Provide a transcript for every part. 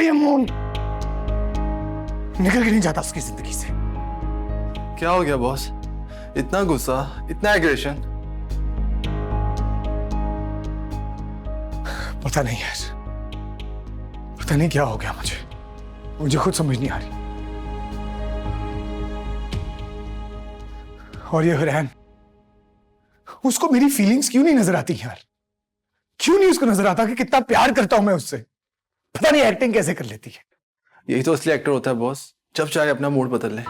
ये मून निकल के नहीं जाता उसकी जिंदगी से। क्या हो गया बॉस? इतना गुस्सा, इतना एग्रेशन? पता नहीं यार, पता नहीं क्या हो गया मुझे खुद समझ नहीं आ रही। और ये हुरैन, उसको मेरी फीलिंग्स क्यों नहीं नजर आती यार? क्यों नहीं उसको नजर आता कि कितना प्यार करता हूं मैं उससे? पता नहीं एक्टिंग कैसे कर लेती है। यही तो असली एक्टर होता है बॉस, जब चाहे अपना मूड बदल ले।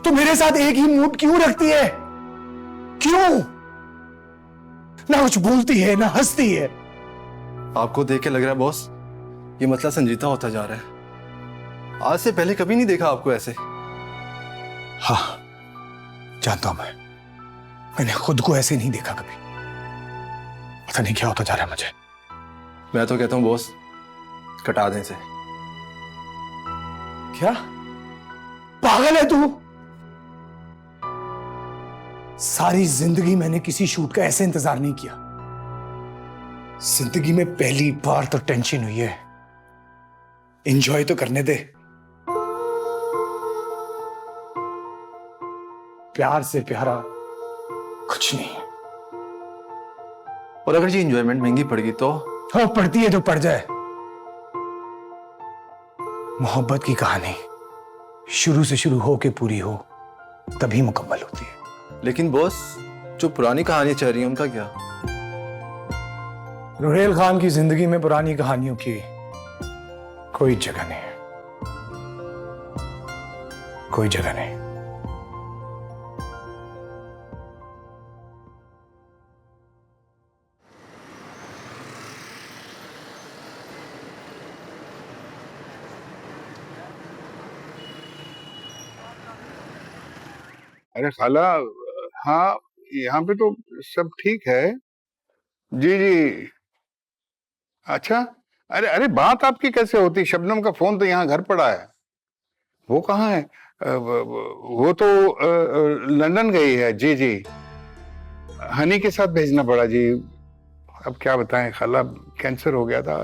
तो मेरे साथ एक ही मूड क्यों रखती है? क्यों? ना कुछ बोलती है ना हंसती है। आपको देख के लग रहा है बॉस, ये मतलब संजीता होता जा रहा है। आज से पहले कभी नहीं देखा आपको ऐसे। हाँ जानता हूं मैंने खुद को ऐसे नहीं देखा कभी। पता नहीं क्या होता जा रहा है मुझे। मैं तो कहता हूं बॉस, कटा दें इसे। क्या पागल है तू? सारी जिंदगी मैंने किसी शूट का ऐसे इंतजार नहीं किया। जिंदगी में पहली बार तो टेंशन हुई है। एंजॉय तो करने दे। प्यार से प्यारा कुछ नहीं। और अगर ये एंजॉयमेंट महंगी पड़ेगी तो? हाँ पड़ती है तो पड़ जाए। मोहब्बत की कहानी शुरू से शुरू हो के पूरी हो तभी मुकम्मल होती है। लेकिन बॉस, जो पुरानी कहानी चल रही है उनका क्या? रुहेल खान की जिंदगी में पुरानी कहानियों की कोई जगह नहीं है, कोई जगह नहीं। अरे खाला, हाँ यहाँ पे तो सब ठीक है। जी जी। अच्छा, अरे अरे बात आपकी कैसे होती? शबनम का फोन तो यहाँ घर पड़ा है। वो कहाँ है? वो तो लंदन गई है। जी जी, हनी के साथ भेजना पड़ा जी। अब क्या बताएं खाला, कैंसर हो गया था।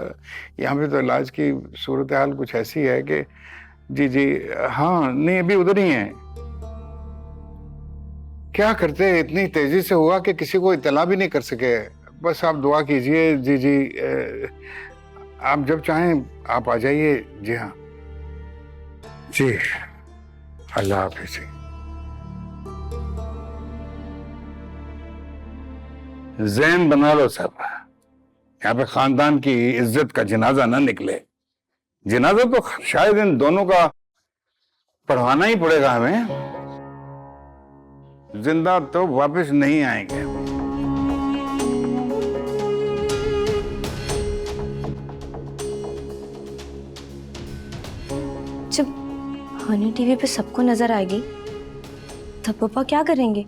यहाँ पे तो इलाज की सूरत हाल कुछ ऐसी है कि जी जी। हाँ नहीं, अभी उधर ही है। क्या करते, इतनी तेजी से हुआ कि किसी को इत्तला भी नहीं कर सके। बस आप दुआ कीजिए। जी जी, आप जब चाहें आप आ जाइए। जी हाँ जी, अल्लाह हाफिज़। ज़हन बना लो सब, यहाँ पे खानदान की इज्जत का जनाजा ना निकले। जनाजा तो शायद इन दोनों का पढ़वाना ही पड़ेगा हमें। जिंदा तो वापस नहीं आएंगे। जब हनी टीवी पे सबको नजर आएगी तब पापा क्या करेंगे?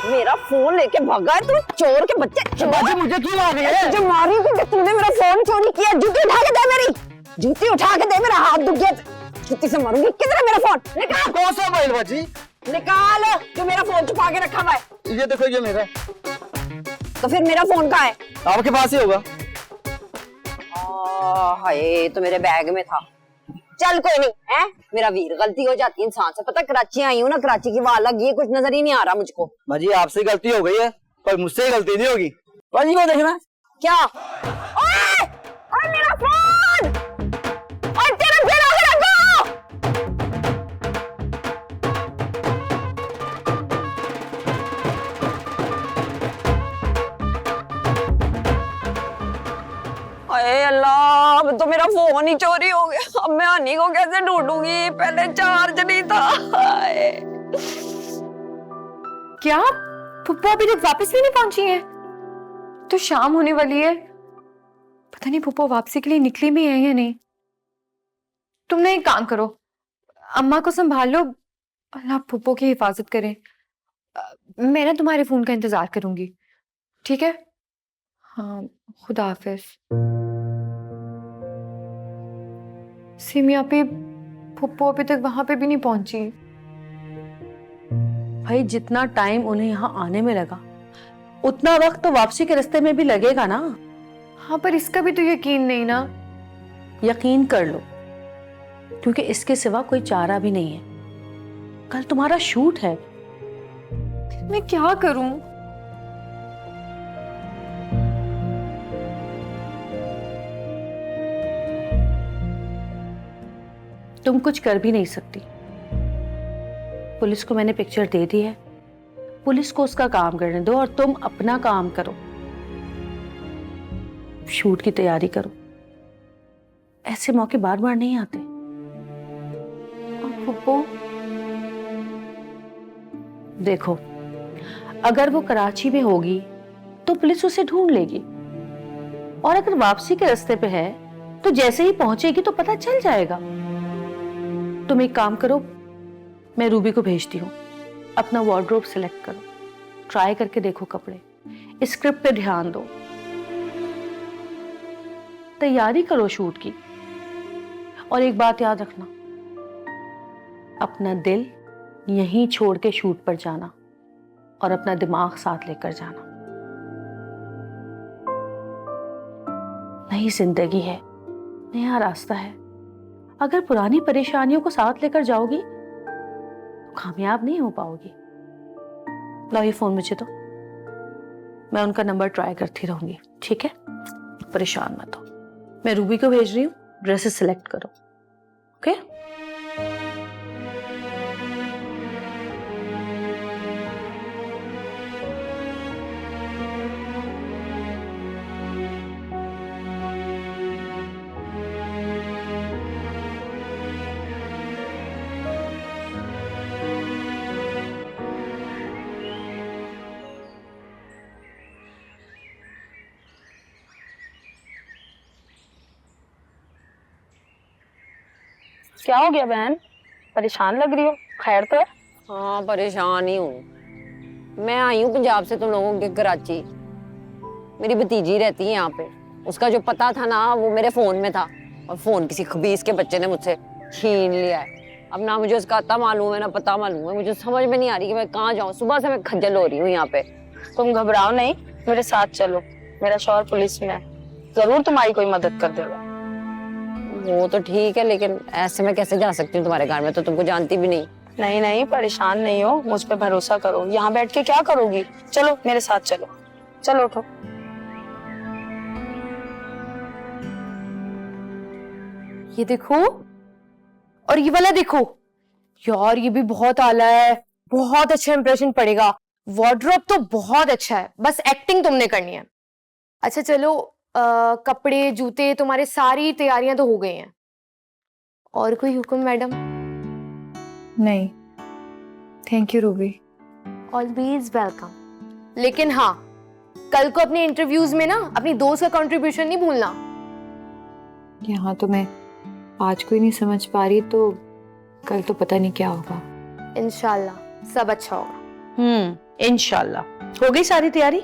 मेरा फोन लेके भागा है तू, चोर के बच्चे। बाजी मुझे क्यों मार रही है? तुझे मारी क्योंकि तूने मेरा फोन चोरी किया। जूती उठा के दे मेरी, जूती उठा के दे, मेरा हाथ दुख गया। जूती से मारूंगी। किधर है मेरा फोन? निकाल। कौन सा मोबाइल बाजी? निकाल, जो मेरा फोन छुपा के रखा हुआ है। ये देखो, ये मेरा। तो फिर मेरा फोन कहाँ है? आपके पास ही होगा। हाय, तो मेरे बैग में था। चल कोई नहीं है, मेरा वीर, गलती हो जाती है इंसान से। पता कराची आई हूँ ना, कराची की हवा अलग, ये कुछ नजर ही नहीं आ रहा मुझको। बाजी आपसे गलती हो गई है, पर मुझसे गलती नहीं होगी। बाजी को देखना क्या? ओए! ओए मेरा फोन! ओए तेरा दिल आगे रखो! तो मेरा फोन ही चोरी हो गया। अब मैं हनी को कैसे ढूंढूंगी? पहले चार्ज नहीं था। हाय। क्या पुप्पो अभी तक वापस भी नहीं पहुंची है? तो शाम होने वाली है, पता नहीं पुप्पो वापसी के लिए निकली भी है या नहीं। तुमने एक काम करो, अम्मा को संभाल लो, अल्लाह पुप्पो की हिफाजत करे। मैं ना तुम्हारे फोन का इंतजार करूंगी, ठीक है? हाँ, खुदा हाफिज। सिमिया पे पुप्पो अभी तक वहां पे भी नहीं पहुंची। भाई जितना टाइम उन्हें यहाँ आने में लगा उतना वक्त तो वापसी के रास्ते में भी लगेगा ना। हाँ, पर इसका भी तो यकीन नहीं ना। यकीन कर लो, क्योंकि इसके सिवा कोई चारा भी नहीं है। कल तुम्हारा शूट है। मैं क्या करूं? तुम कुछ कर भी नहीं सकती। पुलिस को मैंने पिक्चर दे दी है, पुलिस को उसका काम करने दो और तुम अपना काम करो, शूट की तैयारी करो। ऐसे मौके बार बार नहीं आते। और पुप्पो? देखो, अगर वो कराची में होगी तो पुलिस उसे ढूंढ लेगी, और अगर वापसी के रास्ते पे है तो जैसे ही पहुंचेगी तो पता चल जाएगा। तुम एक काम करो, मैं रूबी को भेजती हूँ, अपना वार्डरोब सिलेक्ट करो, ट्राई करके देखो कपड़े, स्क्रिप्ट पे ध्यान दो, तैयारी करो शूट की। और एक बात याद रखना, अपना दिल यहीं छोड़ के शूट पर जाना और अपना दिमाग साथ लेकर जाना। नई जिंदगी है, नया रास्ता है। अगर पुरानी परेशानियों को साथ लेकर जाओगी तो कामयाब नहीं हो पाओगी। लो ये फोन मुझे दो, मैं उनका नंबर ट्राई करती रहूंगी, ठीक है? परेशान मत हो। मैं रूबी को भेज रही हूँ, ड्रेसेस सिलेक्ट करो, ओके? क्या हो गया बहन, परेशान लग रही हो? खैर तो है? हाँ, परेशान ही हूँ। मैं आई हूँ पंजाब से तुम लोगों के कराची। मेरी भतीजी रहती है यहाँ पे। उसका जो पता था ना वो मेरे फोन में था, और फोन किसी खबीस के बच्चे ने मुझसे छीन लिया है। अब ना मुझे उसका आता मालूम है ना पता मालूम है। मुझे समझ में नहीं आ रही कि मैं कहाँ जाऊँ। सुबह से मैं खज्जल हो रही हूँ यहाँ पे। तुम घबराओ नहीं, मेरे साथ चलो। मेरा शौहर पुलिस में है, जरूर तुम्हारी कोई मदद कर देगा। वो तो ठीक है, लेकिन ऐसे मैं कैसे जा सकती हूँ तुम्हारे घर में? तो तुमको जानती भी नहीं। नहीं नहीं, परेशान नहीं हो, मुझ पे भरोसा करो। यहाँ बैठ के क्या करोगी? चलो मेरे साथ चलो। चलो उठो। ये देखो, और ये वाला देखो यार, ये भी बहुत आला है, बहुत अच्छा इंप्रेशन पड़ेगा। वार्डरोब तो बहुत अच्छा है, बस एक्टिंग तुमने करनी है। अच्छा चलो, कपड़े जूते तुम्हारे सारी तैयारियां तो हो गई हैं। और कोई हुक्म मैडम? नहीं, thank you Ruby. Always welcome. लेकिन हाँ, कल को अपने इंटरव्यूज में ना अपनी दोस्त का कंट्रीब्यूशन नहीं भूलना। यहाँ तो मैं आज कोई नहीं समझ पा रही, तो कल तो पता नहीं क्या होगा। इंशाल्लाह सब अच्छा होगा। इंशाल्लाह। हो गई सारी तैयारी?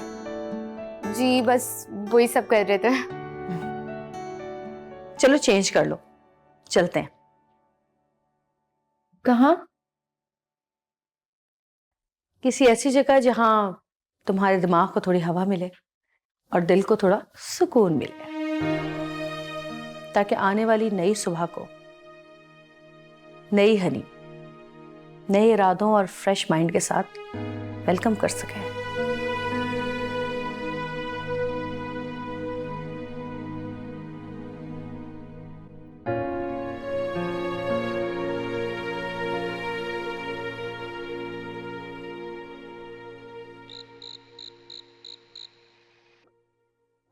जी बस वही सब कर रहे थे। चलो चेंज कर लो, चलते हैं। कहाँ? किसी ऐसी जगह जहां तुम्हारे दिमाग को थोड़ी हवा मिले और दिल को थोड़ा सुकून मिले, ताकि आने वाली नई सुबह को नई हनी, नए इरादों और फ्रेश माइंड के साथ वेलकम कर सके।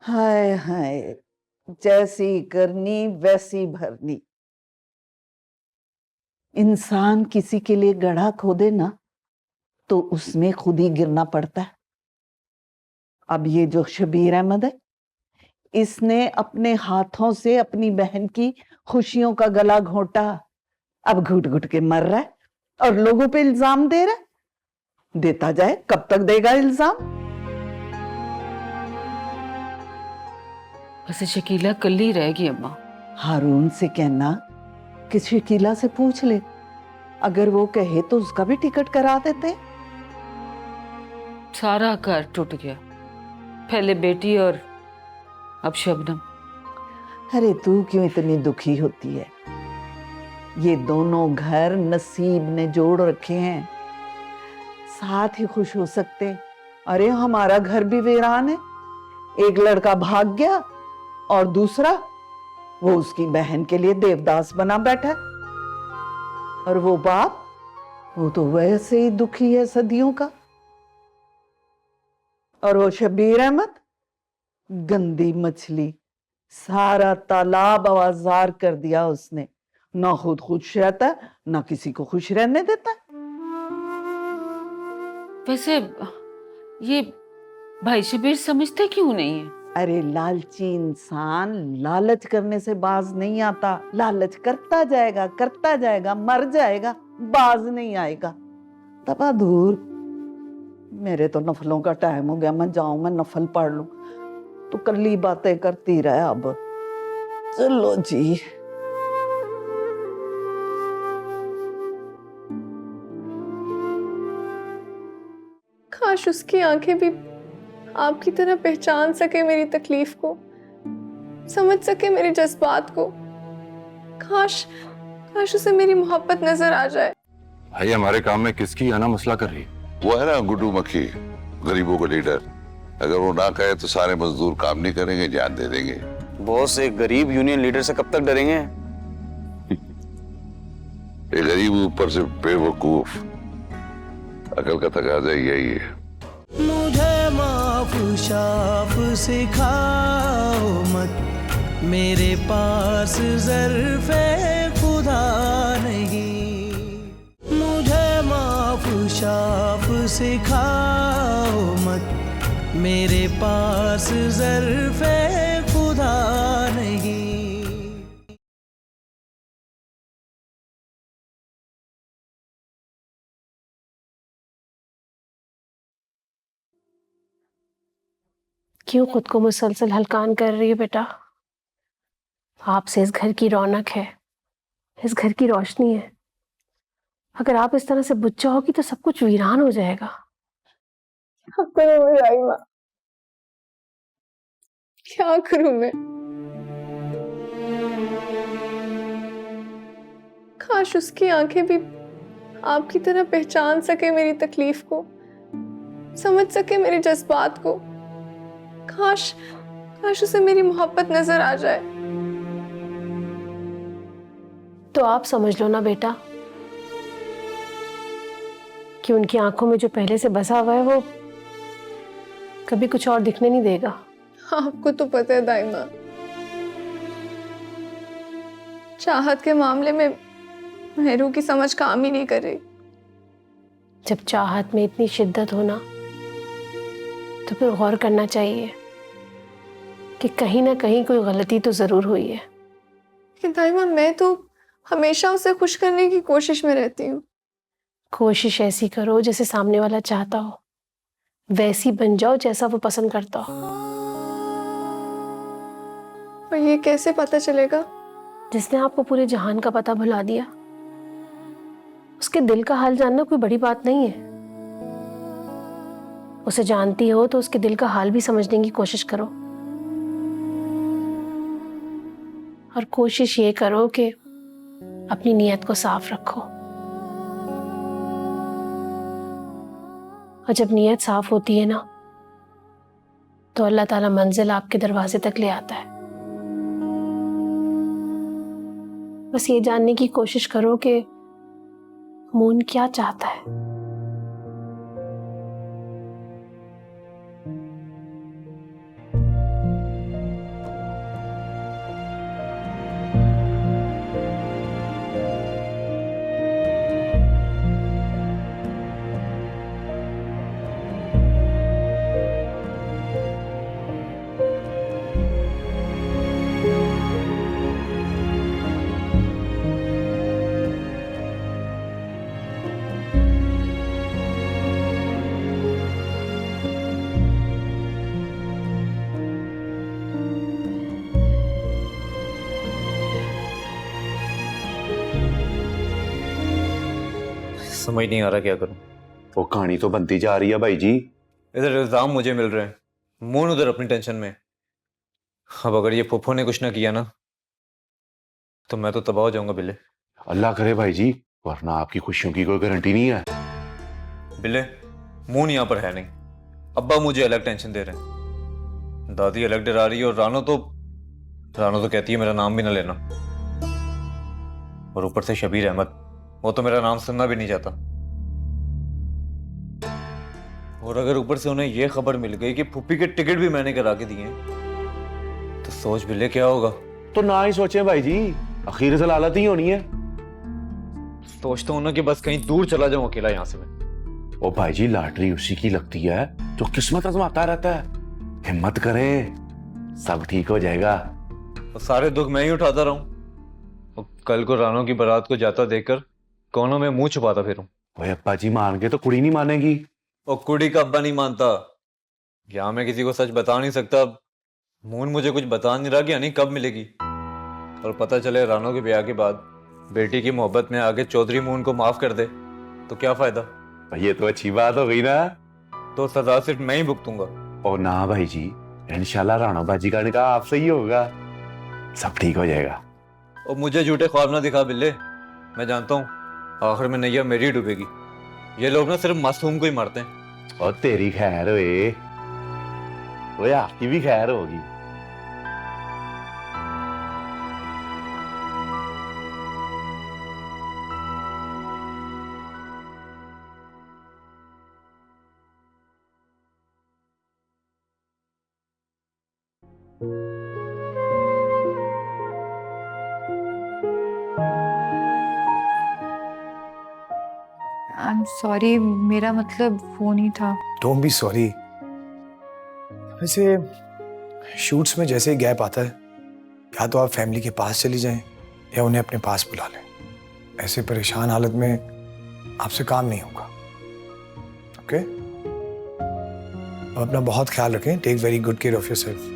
हाय हाय, जैसी करनी वैसी भरनी। इंसान किसी के लिए गड्ढा खोदे ना तो उसमें खुद ही गिरना पड़ता है। अब ये जो शबीर अहमद है, इसने अपने हाथों से अपनी बहन की खुशियों का गला घोंटा। अब घुट घुट के मर रहा है और लोगों पे इल्जाम दे रहा है। देता जाए, कब तक देगा इल्जाम? वैसे शकीला कल ही रहेगी अम्मा। हारून से कहना कि शकीला से पूछ ले, अगर वो कहे तो उसका भी टिकट करा देते। सारा घर टूट गया, पहले बेटी और अब शबनम। अरे तू क्यों इतनी दुखी होती है? ये दोनों घर नसीब ने जोड़ रखे हैं, साथ ही खुश हो सकते। अरे हमारा घर भी वीरान है। एक लड़का भाग गया और दूसरा वो उसकी बहन के लिए देवदास बना बैठा। और वो बाप, वो तो वैसे ही दुखी है सदियों का। और वो शबीर अहमद, गंदी मछली, सारा तालाब आवाजार कर दिया उसने। ना खुद खुश रहता, ना किसी को खुश रहने देता। वैसे ये भाई शबीर समझते क्यों नहीं है? अरे लालची इंसान लालच करने से बाज नहीं आता। लालच करता जाएगा, मर जाएगा, बाज नहीं आएगा। तबा दूर। मेरे तो नफलों का टाइम हो गया, मैं जाऊं, मैं नफल पढ़ लूं। तो कल्ली बातें करती रहे अब। चलो जी। काश उसकी आंखें भी आपकी तरह पहचान सके मेरी तकलीफ को, समझ सके मेरे जज्बात को। काश उसे मेरी मोहब्बत नजर आ जाए। भाई हमारे काम में किसकी आना मसला कर रही है? वो है ना गुड्डू मक्खी, गरीबों का लीडर। अगर वो ना कहे तो सारे मजदूर काम नहीं करेंगे, जान दे देंगे। बॉस, एक गरीब यूनियन लीडर से कब तक डरेंगे? ये गरीब ऊपर से बेवकूफ, अकल का तकाजा यही है। मुझे माफ शाफ सिखाओ मत, मेरे पास ज़र्फ़े खुदा नहीं। मुझे माफ शाफ सिखाओ मत, मेरे पास ज़र्फ़े खुदा नहीं। क्यों खुद को मुसलसल हलकान कर रही है बेटा? आपसे इस घर की रौनक है, इस घर की रोशनी है। अगर आप इस तरह से बुझ जाओगी तो सब कुछ वीरान हो जाएगा। क्या करूं मैं? काश उसकी आंखें भी आपकी तरह पहचान सके मेरी तकलीफ को, समझ सके मेरे जज्बात को। काश उसे मेरी मोहब्बत नजर आ जाए। तो आप समझ लो ना बेटा कि उनकी आंखों में जो पहले से बसा हुआ है वो कभी कुछ और दिखने नहीं देगा। आपको तो पता है दाइमा, चाहत के मामले में मेहरू की समझ काम ही नहीं कर रही। जब चाहत में इतनी शिद्दत हो ना तो फिर गौर करना चाहिए कि कहीं ना कहीं कोई गलती तो जरूर हुई है। लेकिन दाइमा, मैं तो हमेशा उसे खुश करने की कोशिश में रहती हूँ। कोशिश ऐसी करो जैसे सामने वाला चाहता हो, वैसी बन जाओ जैसा वो पसंद करता हो। और ये कैसे पता चलेगा? जिसने आपको पूरे जहान का पता भुला दिया, उसके दिल का हाल जानना कोई बड़ी बात नहीं है। उसे जानती हो तो उसके दिल का हाल भी समझने की कोशिश करो। और कोशिश ये करो कि अपनी नीयत को साफ रखो। और जब नीयत साफ होती है ना तो अल्लाह ताला मंजिल आपके दरवाजे तक ले आता है। बस ये जानने की कोशिश करो कि मून क्या चाहता है। समझ नहीं आ रहा क्या करूं। वो कहानी तो बनती जा रही है भाई जी। इधर इल्जाम मुझे मिल रहे हैं, मोन उधर अपनी टेंशन में। अब अगर ये फुफ्फो ने कुछ ना किया ना तो मैं तो तबाह हो जाऊंगा बिल्ले। अल्लाह करे भाई जी, वरना आपकी खुशियों की कोई गारंटी नहीं है। बिल्ले, मोन यहाँ पर है नहीं, अब्बा मुझे अलग टेंशन दे रहे हैं, दादी अलग डरा रही है, और रानो तो कहती है मेरा नाम भी ना लेना। और ऊपर से शबीर अहमद, वो तो मेरा नाम सुनना भी नहीं चाहता। और अगर ऊपर से उन्हें यह खबर मिल गई कि फुप्पी के टिकट भी मैंने करा के दिए तो सोच बिल्ले क्या होगा। तो ना ही सोचे भाई जी, आखिर जलालत ही होनी है। सोचता हूं ना कि बस कहीं दूर चला जाऊं अकेला यहां से मैं। ओ भाई जी, लॉटरी उसी की लगती है जो किस्मत आजमाता रहता है। हिम्मत करें, सब ठीक हो जाएगा। और सारे दुख मैं ही उठाता रहूं, और कल को रानो की बारात को जाता देखकर कोनों में मुंह छुपाता फिरूं। ओए अब्बा जी मान के तो कुड़ी नहीं मानेगी। और कुड़ी का अब्बा नहीं मानता, यहाँ मैं किसी को सच बता नहीं सकता। मून मुझे कुछ बता नहीं रहा कि यानी कब मिलेगी। और पता चले रानो के ब्याह के बाद बेटी की मोहब्बत में आगे चौधरी मून को माफ कर दे तो क्या फायदा। ये तो अच्छी बात हो गई ना। तो सजा सिर्फ मैं ही भुगतूंगा। ओ ना भाई जी, इंशाल्लाह राणा बाजी का निकाह आपसे ही होगा, सब ठीक हो जाएगा। और मुझे झूठे ख्वाब ना दिखा बिल्ले, मैं जानता हूँ आखिर में नैया मेरी डूबेगी। ये लोग ना सिर्फ मासूम को ही मारते हैं। और तेरी खैर होए, ओए आपकी भी खैर होगी। आई एम सॉरी, मेरा मतलब वो नहीं था। Don't be sorry. वैसे शूट्स में जैसे ही गैप आता है, या तो आप फैमिली के पास चली जाएं या उन्हें अपने पास बुला लें। ऐसे परेशान हालत में आपसे काम नहीं होगा। ओके? अपना बहुत ख्याल रखें। Take very good care of yourself.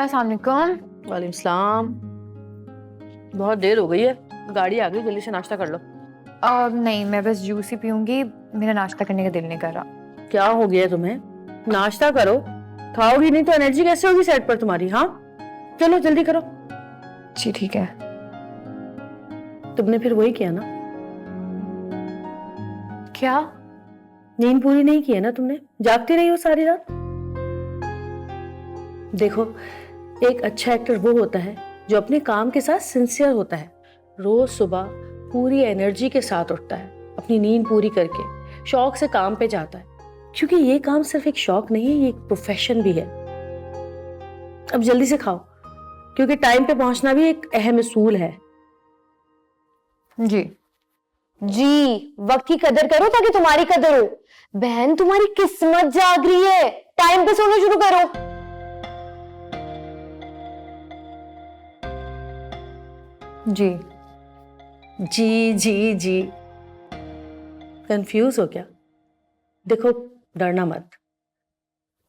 अस्सलाम वालेकुम। वालेकुम सलाम। बहुत देर हो गई है, गाड़ी आ गई, जल्दी से नाश्ता कर लो। नहीं, मैं बस जूस ही पीऊंगी, मेरा नाश्ता करने का दिल नहीं कर रहा। क्या हो गया तुम्हें? नाश्ता करो, खाओगी नहीं तो एनर्जी कैसे होगी सेट पर तुम्हारी? हाँ चलो जल्दी करो। जी ठीक है। तुमने फिर वही किया ना? क्या? नींद पूरी नहीं की है ना तुमने? जागती रही हो सारी रात? देखो, एक अच्छा एक्टर वो होता है जो अपने काम के साथ सिंसियर होता है, रोज सुबह पूरी एनर्जी के साथ उठता है, अपनी नींद पूरी करके शौक से काम पे जाता है, क्योंकि ये काम सिर्फ एक शौक नहीं है, ये एक प्रोफेशन भी है। अब जल्दी से खाओ, क्योंकि टाइम पे पहुंचना भी एक अहम उसूल है। जी जी, वक्त की कदर करो ताकि तुम्हारी कदर हो। बहन, तुम्हारी किस्मत जाग रही है, टाइम पे सोना शुरू करो। जी जी जी जी। कंफ्यूज हो क्या? देखो, डरना मत,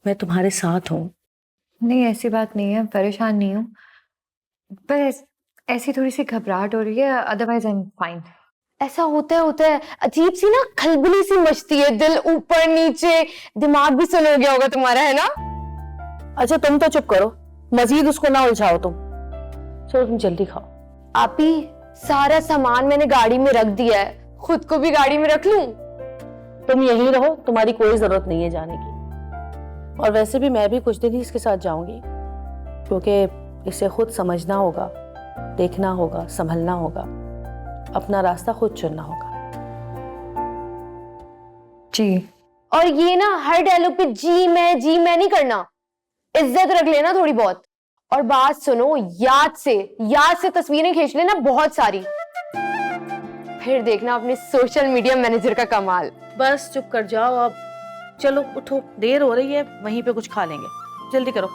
मैं तुम्हारे साथ हूं। नहीं, ऐसी बात नहीं है, परेशान नहीं हूँ, बस ऐसी थोड़ी सी घबराहट हो रही है, अदरवाइज आई एम फाइन। ऐसा होता है, अजीब सी ना खलबली सी मचती है, दिल ऊपर नीचे, दिमाग भी सुन हो गया होगा तुम्हारा, है ना? अच्छा तुम तो चुप करो, मजीद उसको ना उलझाओ तुम। चलो तुम जल्दी खाओ। आप ही, सारा सामान मैंने गाड़ी में रख दिया है, खुद को भी गाड़ी में रख लूं? तुम यहीं रहो, तुम्हारी कोई जरूरत नहीं है जाने की। और वैसे भी मैं भी कुछ दिन ही इसके साथ जाऊंगी, क्योंकि इसे खुद समझना होगा, देखना होगा, संभलना होगा, अपना रास्ता खुद चुनना होगा। जी। और ये ना हर डायलॉग पे जी मैं नहीं करना, इज्जत रख लेना थोड़ी बहुत। और बात सुनो, याद से तस्वीरें खींच लेना बहुत सारी, फिर देखना अपने सोशल मीडिया मैनेजर का कमाल। बस चुप कर जाओ अब, चलो उठो, देर हो रही है, वहीं पे कुछ खा लेंगे, जल्दी करो।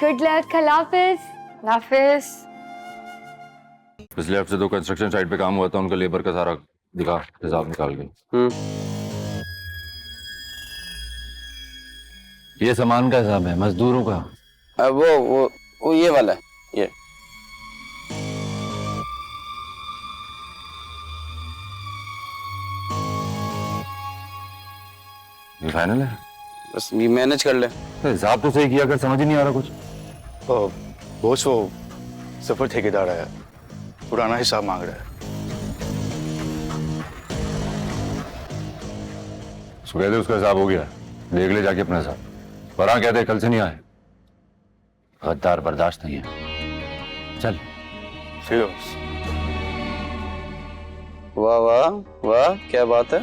गुड लक, हाफिज। हाफिज। पिछले हफ्ते 2 कंस्ट्रक्शन साइट पे काम हुआ था, उनका लेबर का सारा दिखा हिसाब निकाल के। ये सामान का हिसाब है, मजदूरों का। वो ये वाला है, ये। ये फाइनल है? बस ये मैनेज कर ले। हिसाब तो सही किया कर, समझ ही नहीं आ रहा कुछ। बॉस वो सफर ठेकेदार है, पुराना हिसाब मांग रहा है। उसको कहते उसका हिसाब हो गया, देख ले जाके अपना हिसाब। पर हाँ कहते कल से नहीं आए, गद्दार बर्दाश्त नहीं है। चल। वाह वाह वाह, क्या बात है।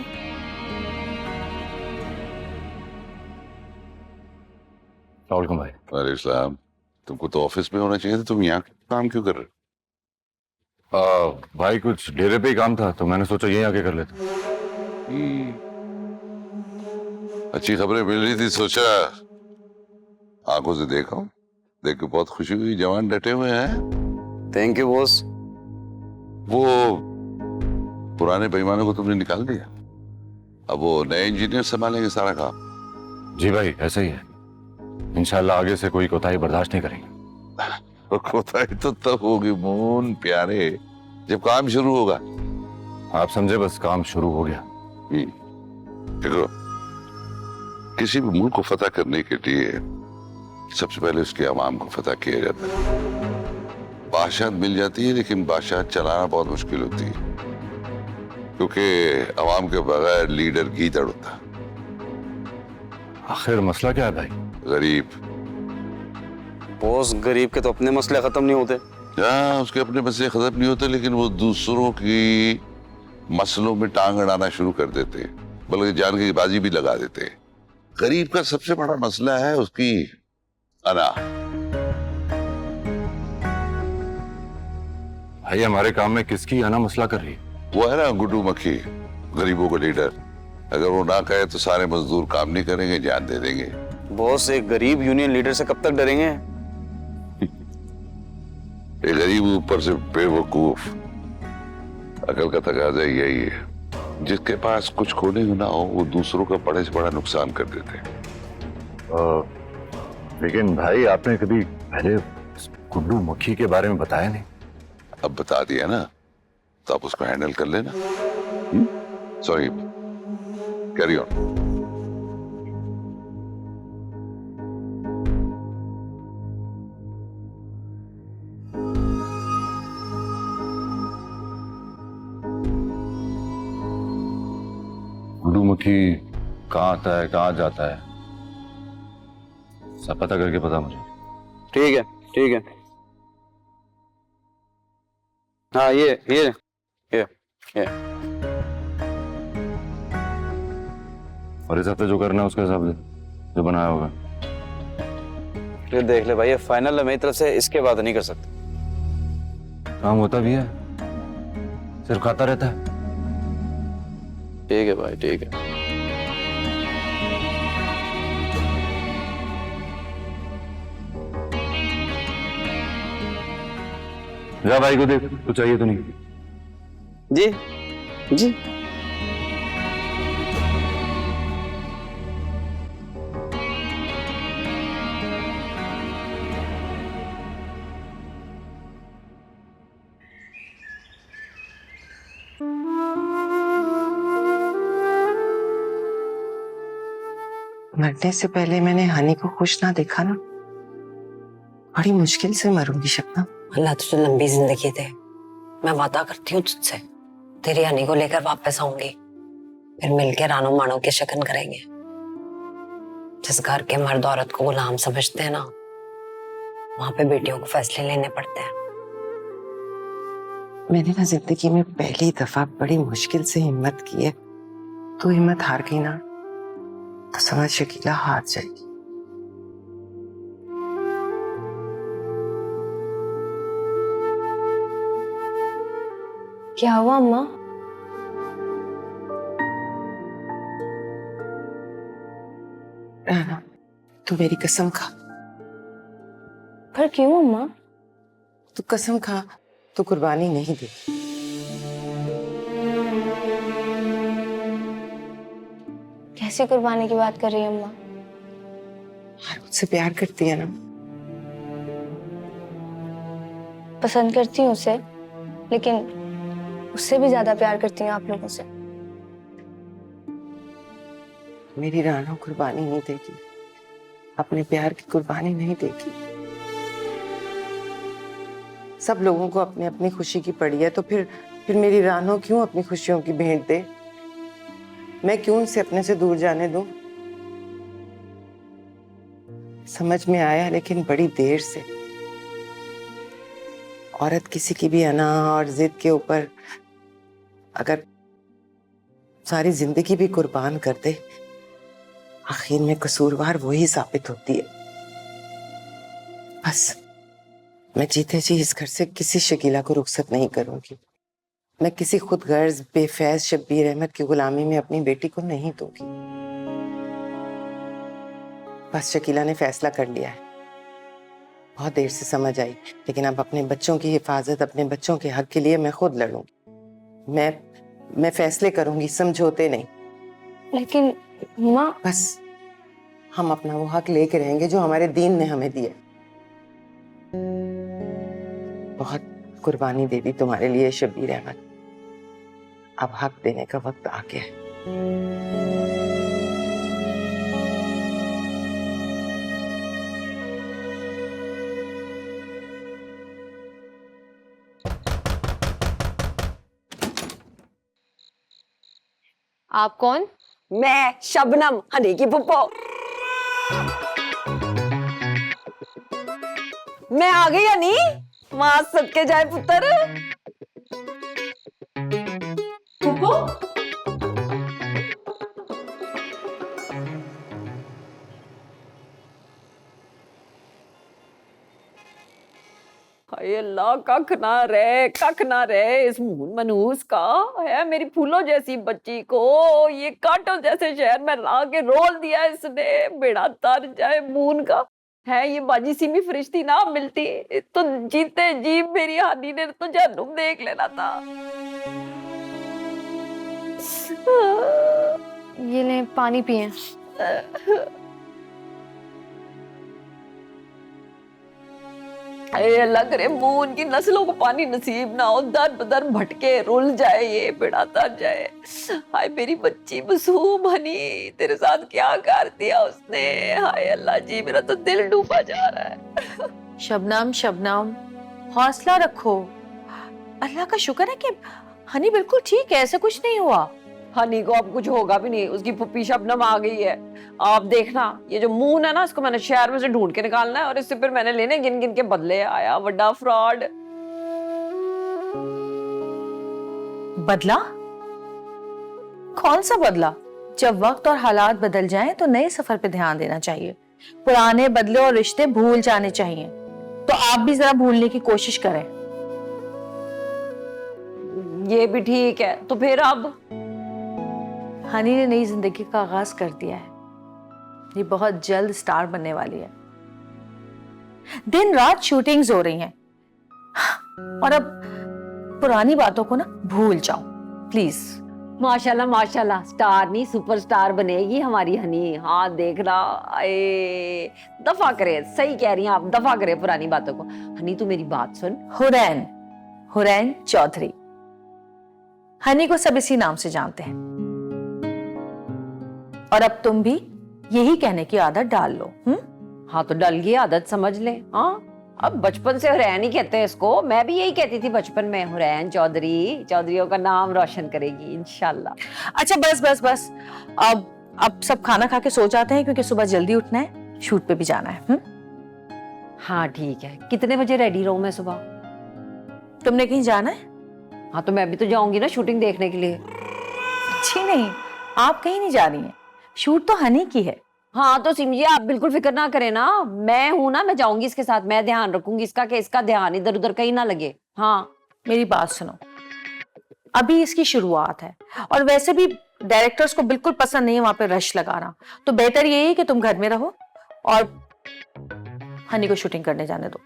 भाई। अरे इस्लाम, तुमको तो ऑफिस में होना चाहिए था, तुम यहाँ काम क्यों कर रहे? भाई कुछ डेरे पे ही काम था, तो मैंने सोचा यहीं आके कर लेते। अच्छी खबरें मिल रही थी, सोचा आंखों से देखा, देख के बहुत खुशी हुई। जवान डटे हुए हैं। Thank you boss. वो पुराने बेईमानों को तुमने निकाल दिया, अब वो नए इंजीनियर संभालेंगे सारा काम। जी भाई, ऐसा ही है। इंशाल्लाह आगे से कोई कोताही बर्दाश्त नहीं करेंगे। कोताही तो तब होगी मोहन प्यारे, जब काम शुरू होगा। आप समझे, बस काम शुरू हो गया। देखो, किसी भी मुल्क को फतह करने के लिए सबसे पहले उसके अवाम को फतह किया जाता है। बादशाह मिल जाती है, लेकिन बादशाह चलाना बहुत मुश्किल होती है, क्योंकि अवाम के बगैर लीडर गीदड़ होता। आखिर मसला क्या है भाई? गरीब। बॉस, गरीब के तो अपने मसले खत्म नहीं होते। हाँ, उसके अपने मसले खत्म नहीं होते, लेकिन वो दूसरों की मसलों में टांग अड़ाना शुरू कर देते हैं, बल्कि जान की बाजी भी लगा देते हैं। गरीब का सबसे बड़ा मसला है उसकी अना। भाई, हमारे काम में किसकी अना मसला कर रही है? वो है ना गुड्डू मक्खी, गरीबों का लीडर। अगर वो ना कहे तो सारे मजदूर काम नहीं करेंगे, जान दे देंगे। बॉस, एक गरीब यूनियन लीडर से कब तक डरेंगे? एक गरीब ऊपर से बेवकूफ। अकल का तकाजा यही है, जिसके पास कुछ खोने ना हो वो दूसरों का बड़े से बड़ा नुकसान कर देते हैं। लेकिन भाई, आपने कभी पहले इस गुड्डू मक्खी के बारे में बताया नहीं। अब बता दिया ना, तो आप उसको हैंडल कर लेना। Sorry, carry on. गुड्डू मक्खी कहाँ आता है, कहाँ जाता है, सब पता करके पता मुझे। ठीक है, ठीक है। हाँ, ये और इस हफ्ते जो करना है उसका हिसाब दे, जो बनाया होगा। फिर देख ले भाई, ये फाइनल है मेरी तरफ से, इसके बाद नहीं कर सकते। काम होता भी है, सिर्फ खाता रहता है। ठीक है भाई, ठीक है। जा भाई को देख, कुछ चाहिए तो नहीं? जी जी। मरने से पहले मैंने हनी को खुश ना देखा ना, बड़ी मुश्किल से मरूंगी शबनम। अल्लाह तुझे लंबी जिंदगी दे। मैं वादा करती हूँ तुझसे, तेरी हनी को लेकर वापस आऊंगी, फिर मिलकर रानो मानो के शगन करेंगे। जिस घर के मर्द औरत को गुलाम समझते हैं ना, वहां पे बेटियों को फैसले लेने पड़ते हैं। मैंने ना जिंदगी में पहली दफा बड़ी मुश्किल से हिम्मत की है। तू हिम्मत हार गई ना, तो समझ शकीला हार जाएगी। क्या हुआ अम्मा? राना, तू मेरी कसम खा। पर क्यों अम्मा? तू कसम खा, तू कुर्बानी नहीं दे। कैसी कुर्बानी की बात कर रही है अम्मा? मुझसे प्यार करती है ना? पसंद करती हूँ उसे, लेकिन उससे भी ज्यादा प्यार करती हूँ आप लोगों से। मेरी राना कुर्बानी नहीं देगी, अपने प्यार की कुर्बानी नहीं देगी। सब लोगों को अपनी अपनी खुशी की पड़ी है, तो फिर मेरी रानो क्यों अपनी खुशियों की भेंट दे? मैं क्यों उसे अपने से दूर जाने दूं? समझ में आया, लेकिन बड़ी देर से। औरत किसी की भी अना और जिद के ऊपर अगर सारी जिंदगी भी कुर्बान कर दे, आखिर में कसूरवार वही साबित होती है। बस मैं जीते जी इस घर से किसी शकीला को रुखसत नहीं करूंगी। मैं किसी खुद गर्ज बेफैज शब्बीर अहमद की गुलामी में अपनी बेटी को नहीं दूंगी। बस शकीला ने फैसला कर लिया है, बहुत देर से समझ आई, लेकिन अब अपने बच्चों की हिफाजत, अपने बच्चों के हक के लिए मैं खुद लड़ूंगी। मैं फैसले करूंगी, समझौते नहीं। लेकिन माँ, बस हम अपना वो हक लेके रहेंगे जो हमारे दीन ने हमें दिया। बहुत कुर्बानी दे दी तुम्हारे लिए शब्बीर अहमद, अब हक देने का वक्त आ गया है। आप कौन? मैं शबनम, हनी की पुप्पो। मैं आ गई हनी, मां सदके जाए पुत्र। पुप्पो, हाय अल्लाह, कख ना रहे इस मून मनूस का है। मेरी फूलों जैसी बच्ची को ये कांटों जैसे शहर में ला के रोल दिया इसने। बेड़ा तर जाए मून का है। ये बाजी सिमी फरिश्ती ना मिलती तो जीते जी मेरी हानी ने तो जहन्नुम देख लेना था। ये ले पानी पिए। अरे अल्लाह करे मून की नस्लों को पानी नसीब ना हो, दर बदर भटके रुल जाए, ये बेड़ा तर जाए। हाय मेरी बच्ची मासूम हनी, तेरे साथ क्या कर दिया उसने। हाय अल्लाह जी, मेरा तो दिल डूबा जा रहा है। शबनम शबनम हौसला रखो, अल्लाह का शुक्र है कि हनी बिल्कुल ठीक है, ऐसा कुछ नहीं हुआ। हनी को अब कुछ होगा भी नहीं, उसकी पुप्पी शबनम आ गई है। आप देखना, ये जो मून है ना, इसको मैंने शहर में से ढूंढ के निकालना है और इससे फिर मैंने लेने गिन गिन के बदले। आया बड़ा फ्रॉड। बदला? कौन सा बदला? जब वक्त और हालात बदल जाएं तो नए सफर पे ध्यान देना चाहिए, पुराने बदले और रिश्ते भूल जाने चाहिए। तो आप भी जरा भूलने की कोशिश करें। ये भी ठीक है, तो फिर अब हनी ने नई जिंदगी का आगाज कर दिया है, ये बहुत जल्द स्टार बनने वाली है। दिन रात शूटिंग्स हो रही हैं और अब पुरानी बातों को ना भूल जाओ प्लीज। माशाल्लाह माशाल्लाह, स्टार नहीं सुपरस्टार बनेगी हमारी हनी। हाँ देखना, आए दफा करे, सही कह रही हैं आप, दफा करे पुरानी बातों को। हनी तू मेरी बात सुन। हुरैन चौधरी, हनी को सब इसी नाम से जानते हैं और अब तुम भी यही कहने की आदत डाल लो। हाँ तो डल गई आदत, समझ ले। हाँ अब बचपन से हुरैन ही कहते हैं इसको, मैं भी यही कहती थी बचपन में, हुरैन चौधरी, चौधरियों का नाम रोशन करेगी इंशाल्लाह। अच्छा बस बस बस, अब सब खाना खा के सो जाते हैं क्योंकि सुबह जल्दी उठना है, शूट पे भी जाना है। हाँ ठीक है, कितने बजे रेडी रहूं मैं सुबह? तुमने कहीं जाना है? हाँ तो मैं भी तो जाऊंगी ना शूटिंग देखने के लिए। जी नहीं, आप कहीं नहीं जा रही हैं, शूट तो हनी की है। हाँ तो सिम जी आप बिल्कुल फिक्र ना करें ना, मैं हूं ना, मैं जाऊंगी इसके साथ, मैं ध्यान रखूंगी इसका कि इसका ध्यान इधर उधर कहीं ना लगे। हाँ मेरी बात सुनो, अभी इसकी शुरुआत है और वैसे भी डायरेक्टर्स को बिल्कुल पसंद नहीं है वहां पे रश लगाना, तो बेहतर यही है कि तुम घर में रहो और हनी को शूटिंग करने जाने दो।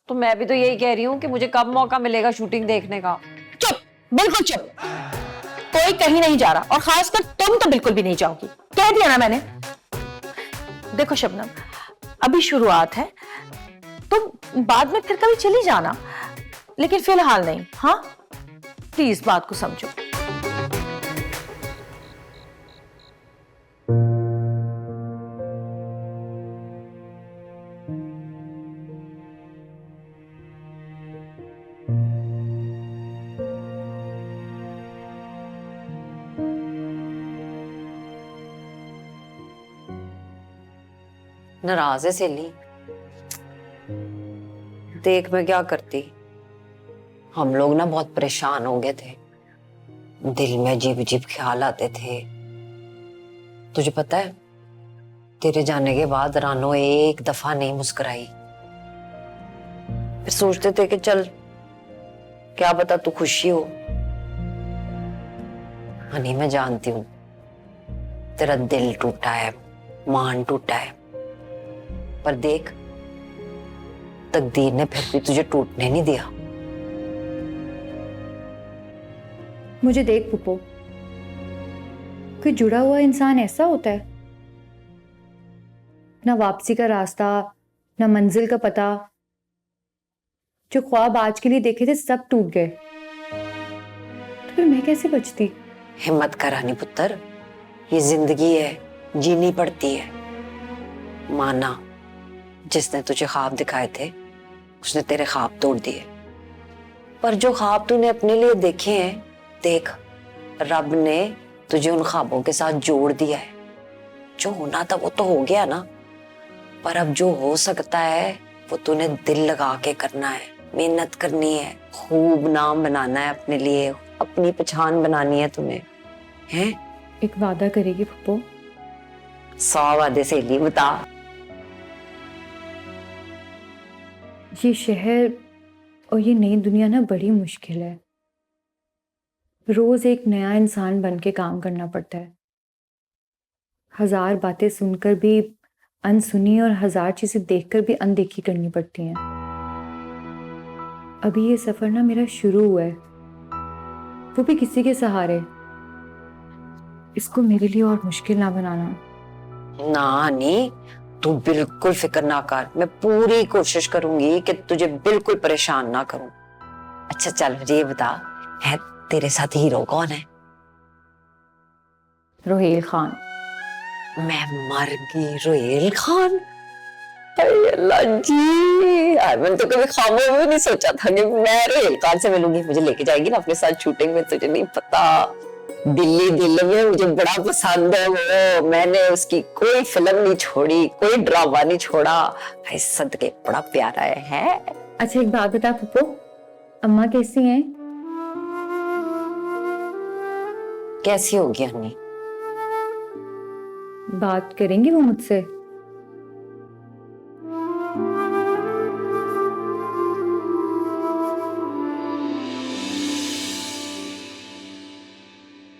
तो मैं भी तो यही कह रही हूँ कि मुझे कब मौका मिलेगा शूटिंग देखने का। चुप, बिल्कुल चुप, कोई कहीं नहीं जा रहा और खासकर तुम तो बिल्कुल भी नहीं जाओगी, कह दिया ना मैंने। देखो शबनम, अभी शुरुआत है, तुम बाद में फिर कभी चली जाना, लेकिन फिलहाल नहीं। हाँ प्लीज बात को समझो। नाराज है सहेली, देख मैं क्या करती। हम लोग ना बहुत परेशान हो गए थे, दिल में अजीब अजीब ख्याल आते थे। तुझे पता है, तेरे जाने के बाद रानो एक दफा नहीं मुस्कुराई। फिर सोचते थे कि चल क्या पता तू खुशी हो। हनी मैं जानती हूं तेरा दिल टूटा है, मान टूटा है, पर देख तकदीर ने फिर भी तुझे टूटने नहीं दिया। मुझे देख पुप्पो, कोई जुड़ा हुआ इंसान ऐसा होता है, ना वापसी का रास्ता, ना मंजिल का पता। जो ख्वाब आज के लिए देखे थे सब टूट गए, तो फिर मैं कैसे बचती? हिम्मत कर हनी पुत्र, ये जिंदगी है, जीनी पड़ती है। माना जिसने तुझे ख्वाब दिखाए थे उसने तेरे ख्वाब तोड़ दिए, पर जो ख्वाब तूने अपने लिए देखे हैं, देख रब ने तुझे उन ख्वाबों के साथ जोड़ दिया है। जो होना था वो तो हो गया ना, पर अब जो हो सकता है वो तूने दिल लगा के करना है, मेहनत करनी है, खूब नाम बनाना है अपने लिए, अपनी पहचान बनानी है तुम्हें। हैं? एक वादा करेगी पुप्पो? 100 वादे सहेली, बता। ये शहर और ये नई दुनिया ना बड़ी मुश्किल है, रोज एक नया इंसान बन के काम करना पड़ता है। 1000 बातें सुनकर भी अनसुनी और 1000 चीजें देखकर भी अनदेखी करनी पड़ती हैं। अभी ये सफर ना मेरा शुरू हुआ है, वो भी किसी के सहारे। इसको मेरे लिए और मुश्किल ना बनाना। ना नहीं, तू बिल्कुल फिक्र ना कर, मैं पूरी कोशिश करूंगी कि तुझे बिल्कुल परेशान ना करूं। अच्छा चल ये बता, है तेरे साथ हीरो कौन है? रोहेल खान। मैं मर गई, रोहेल खान। अरे अल्लाह जी, यार मैंने तो कभी ख्वाबों में भी नहीं सोचा था कि मैं रोहेल खान से मिलूंगी। मुझे लेके जाएगी ना अपने साथ शूटिंग में, तुझे नहीं पता। दिल्ली दिल में मुझे बड़ा पसंद है वो, मैंने उसकी कोई फिल्म नहीं छोड़ी, कोई ड्रामा नहीं छोड़ा। भाई सदके बड़ा प्यारा है। अच्छा एक बात बता पप्पू, अम्मा कैसी हैं? कैसी होगी अन्नी? बात करेंगी वो मुझसे?